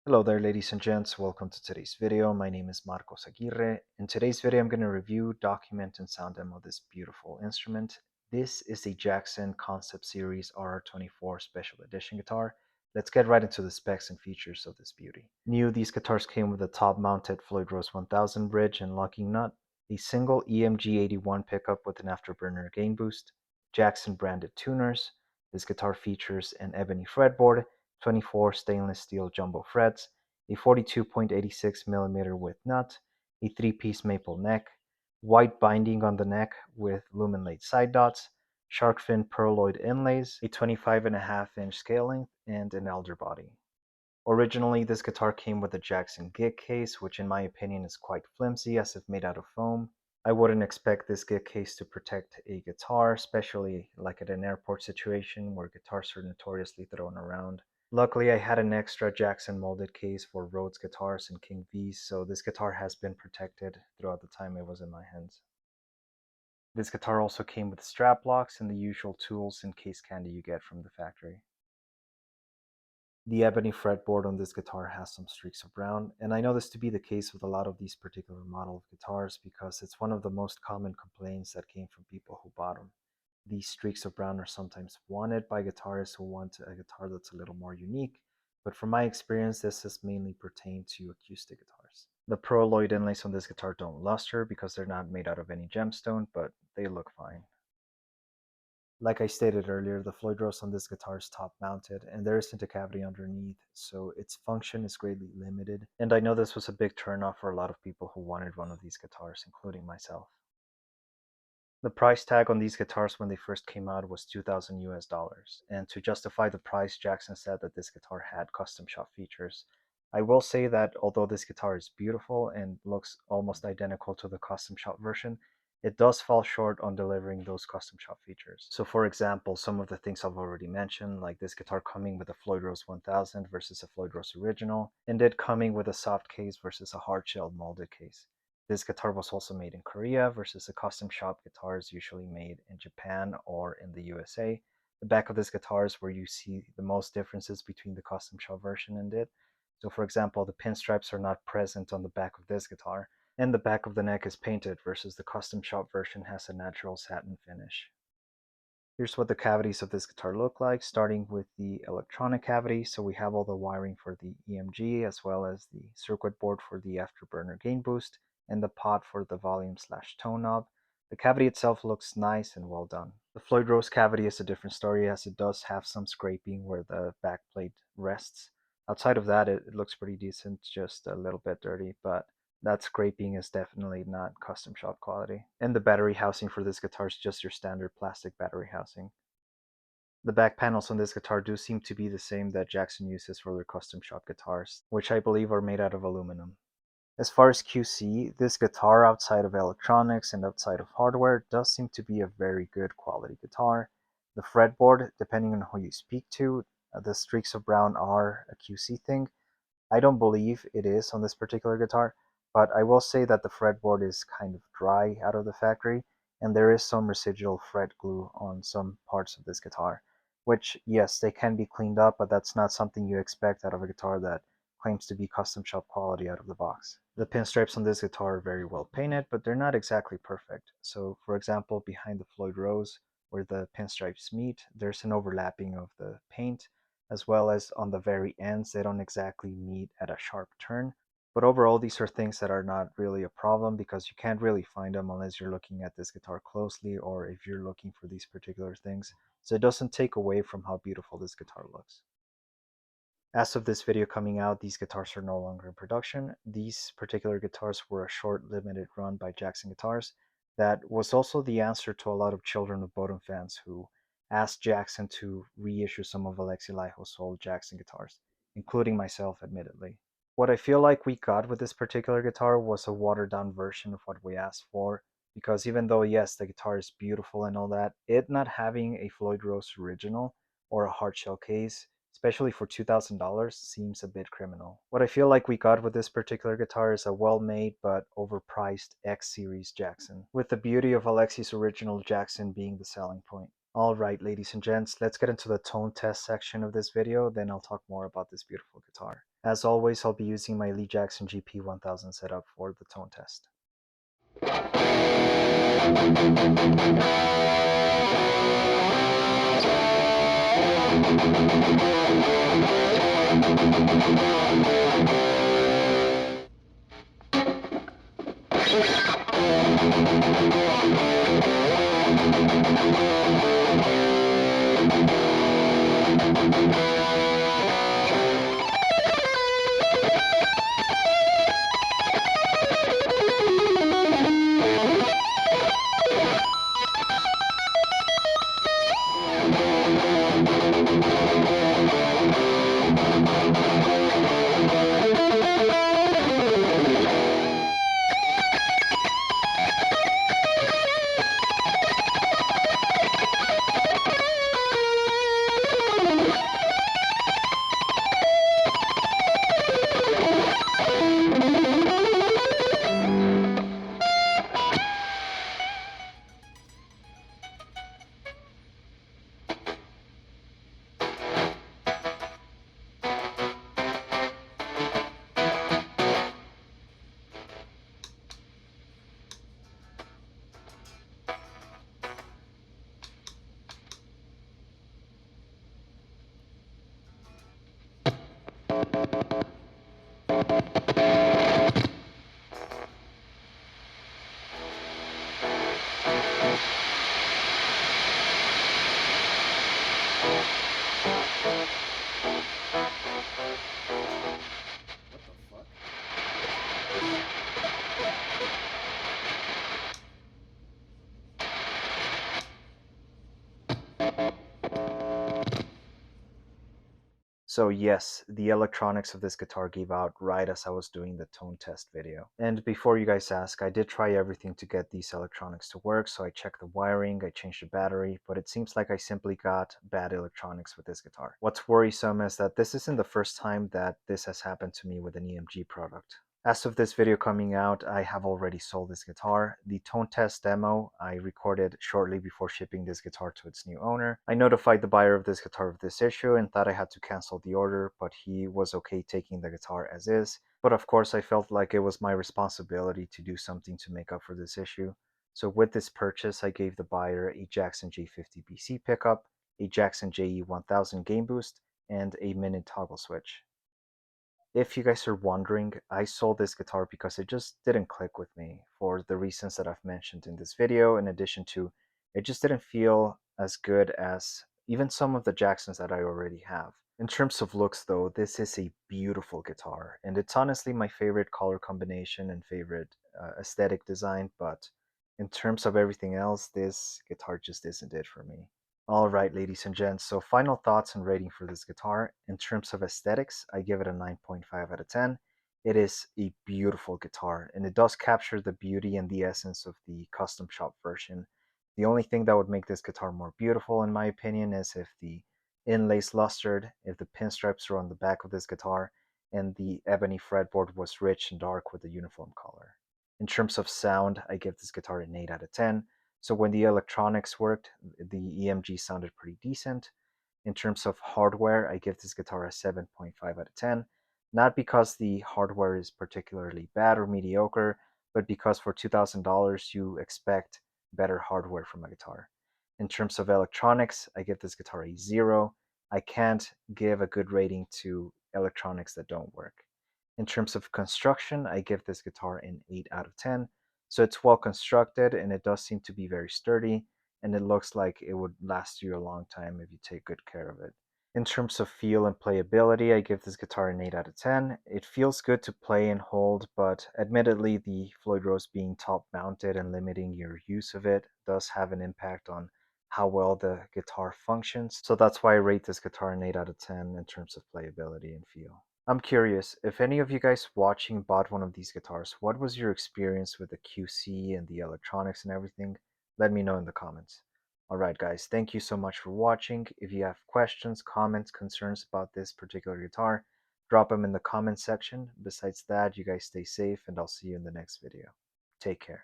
Hello there, ladies and gents. Welcome to today's video. My name is Marcos Aguirre. In today's video, I'm going to review, document, and sound demo this beautiful instrument. This is a Jackson Concept Series RR24 Special Edition guitar. Let's get right into the specs and features of this beauty. New, these guitars came with a top-mounted Floyd Rose 1000 bridge and locking nut, a single EMG 81 pickup with an afterburner gain boost, Jackson branded tuners. This guitar features an ebony fretboard, 24 stainless steel jumbo frets, a 42.86mm width nut, a 3-piece maple neck, white binding on the neck with luminate side dots, shark fin pearloid inlays, a 25.5-inch scale length, and an elder body. Originally, this guitar came with a Jackson gig case, which in my opinion is quite flimsy as if made out of foam. I wouldn't expect this gig case to protect a guitar, especially like at an airport situation where guitars are notoriously thrown around. Luckily, I had an extra Jackson molded case for Rhodes guitars and King V's, so this guitar has been protected throughout the time it was in my hands. This guitar also came with strap locks and the usual tools and case candy you get from the factory. The ebony fretboard on this guitar has some streaks of brown, and I know this to be the case with a lot of these particular model of guitars because it's one of the most common complaints that came from people who bought them. These streaks of brown are sometimes wanted by guitarists who want a guitar that's a little more unique, but from my experience, this has mainly pertained to acoustic guitars. The pearloid inlays on this guitar don't luster because they're not made out of any gemstone, but they look fine. Like I stated earlier, the Floyd Rose on this guitar is top mounted and there isn't a cavity underneath, so its function is greatly limited. And I know this was a big turnoff for a lot of people who wanted one of these guitars, including myself. The price tag on these guitars when they first came out was $2,000 US, and to justify the price, Jackson said that this guitar had custom shop features. I will say that although this guitar is beautiful and looks almost identical to the custom shop version, it does fall short on delivering those custom shop features. So for example, some of the things I've already mentioned, like this guitar coming with a Floyd Rose 1000 versus a Floyd Rose original, and it coming with a soft case versus a hard shell molded case. This guitar was also made in Korea versus the custom shop guitars usually made in Japan or in the USA. The back of this guitar is where you see the most differences between the custom shop version and it. So for example, the pinstripes are not present on the back of this guitar, and the back of the neck is painted versus the custom shop version has a natural satin finish. Here's what the cavities of this guitar look like, starting with the electronic cavity. So we have all the wiring for the EMG as well as the circuit board for the afterburner gain boost and the pot for the volume/tone knob. The cavity itself looks nice and well done. The Floyd Rose cavity is a different story as it does have some scraping where the back plate rests. Outside of that, it looks pretty decent, just a little bit dirty, but that scraping is definitely not custom shop quality. And the battery housing for this guitar is just your standard plastic battery housing. The back panels on this guitar do seem to be the same that Jackson uses for their custom shop guitars, which I believe are made out of aluminum. As far as QC, this guitar outside of electronics and outside of hardware does seem to be a very good quality guitar. The fretboard, depending on who you speak to, the streaks of brown are a QC thing. I don't believe it is on this particular guitar, but I will say that the fretboard is kind of dry out of the factory, and there is some residual fret glue on some parts of this guitar, which, yes, they can be cleaned up, but that's not something you expect out of a guitar that claims to be custom shop quality out of the box. The pinstripes on this guitar are very well painted, but they're not exactly perfect. So, for example, behind the Floyd Rose, where the pinstripes meet, there's an overlapping of the paint, as well as on the very ends, they don't exactly meet at a sharp turn. But overall, these are things that are not really a problem because you can't really find them unless you're looking at this guitar closely or if you're looking for these particular things. So it doesn't take away from how beautiful this guitar looks. As of this video coming out, these guitars are no longer in production. These particular guitars were a short limited run by Jackson Guitars. That was also the answer to a lot of Children of Bodom fans who asked Jackson to reissue some of Alexi Laiho's old Jackson guitars, including myself, admittedly. What I feel like we got with this particular guitar was a watered down version of what we asked for, because even though, yes, the guitar is beautiful and all that, it not having a Floyd Rose original or a hard shell case, especially for $2,000, seems a bit criminal. What I feel like we got with this particular guitar is a well-made but overpriced X-Series Jackson, with the beauty of Alexi's original Jackson being the selling point. Alright, ladies and gents, let's get into the tone test section of this video, then I'll talk more about this beautiful guitar. As always, I'll be using my Lee Jackson GP1000 setup for the tone test. So yes, the electronics of this guitar gave out right as I was doing the tone test video. And before you guys ask, I did try everything to get these electronics to work, so I checked the wiring, I changed the battery, but it seems like I simply got bad electronics with this guitar. What's worrisome is that this isn't the first time that this has happened to me with an EMG product. As of this video coming out, I have already sold this guitar. The tone test demo I recorded shortly before shipping this guitar to its new owner. I notified the buyer of this guitar of this issue and thought I had to cancel the order, but he was okay taking the guitar as is. But of course, I felt like it was my responsibility to do something to make up for this issue. So with this purchase, I gave the buyer a Jackson J50 BC pickup, a Jackson JE1000 gain boost, and a Minute toggle switch. If you guys are wondering, I sold this guitar because it just didn't click with me for the reasons that I've mentioned in this video, in addition to it just didn't feel as good as even some of the Jacksons that I already have. In terms of looks though, this is a beautiful guitar, and it's honestly my favorite color combination and favorite aesthetic design, but in terms of everything else, this guitar just isn't it for me. Alright, ladies and gents, so final thoughts and rating for this guitar. In terms of aesthetics, I give it a 9.5 out of 10. It is a beautiful guitar, and it does capture the beauty and the essence of the custom shop version. The only thing that would make this guitar more beautiful, in my opinion, is if the inlay's lustered, if the pinstripes are on the back of this guitar, and the ebony fretboard was rich and dark with a uniform color. In terms of sound, I give this guitar an 8 out of 10. So when the electronics worked, the EMG sounded pretty decent. In terms of hardware, I give this guitar a 7.5 out of 10. Not because the hardware is particularly bad or mediocre, but because for $2,000 you expect better hardware from a guitar. In terms of electronics, I give this guitar a 0. I can't give a good rating to electronics that don't work. In terms of construction, I give this guitar an 8 out of 10. So it's well constructed and it does seem to be very sturdy, and it looks like it would last you a long time if you take good care of it. In terms of feel and playability, I give this guitar an 8 out of 10. It feels good to play and hold, but admittedly the Floyd Rose being top mounted and limiting your use of it does have an impact on how well the guitar functions. So that's why I rate this guitar an 8 out of 10 in terms of playability and feel. I'm curious, if any of you guys watching bought one of these guitars, what was your experience with the QC and the electronics and everything? Let me know in the comments. Alright guys, thank you so much for watching. If you have questions, comments, concerns about this particular guitar, drop them in the comment section. Besides that, you guys stay safe and I'll see you in the next video. Take care.